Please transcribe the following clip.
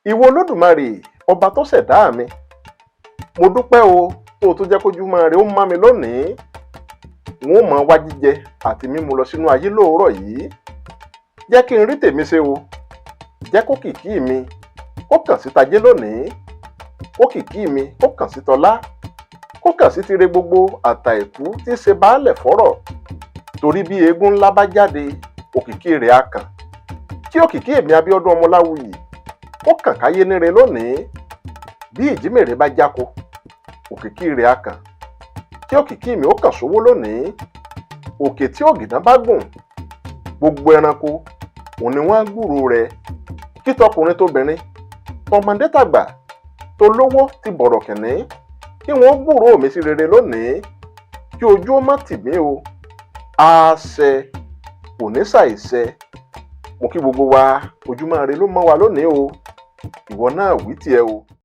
ìwọ Olódùmarè ọba tó ṣẹ̀dá mi, mo dúpẹ́ o tó o tún jẹ́ kójúmọ́ rẹ ó mọ́ mi lónìí. N ó mọ wá jíjẹ àti mímu lọ sínú ayé lóòrọ̀ yìí. Jẹ́ kí n rí tèmi ṣe o. Jẹ́ kó kìkì mi ó kàn sí tajé lónìí. Kó kìkì mi ó kàn sí tọlá. Kó kàn sí tire gbogbo àtàìkú tí í ṣe baálẹ̀ fọ́rọ̀. Torí bí eégún ńlá bá jáde, òkìkí rẹ̀ á kàn. Kí òkìkí èmi Abíọ́dún Ọmọláwuyì ó kàn káyé níre lónìí. Bí ìjímèrè bá jáko, òkìkí rẹ̀ á kàn. Kí òkìkí mi ó kàn sówó lónìí. Òkè tí ògìdán bá gùn, gbogbo ẹranko òun ni wọ́n á gbúròó rẹ̀. Kí tọkùnrin tóbìnrin, tọmọdé tàgbà, tolówó ti bọ̀rọ̀kìnní, kí wọ́n gbúròó mi sí rere lónìí. Kí ojú ó má tì mí o. Àṣẹ kò ní ṣàìṣẹ. Mo kí gbogbo wa, ojúmọ́ ire ló mọ́ wa lónìí o. Ìwọ náà wí tiẹ̀ o.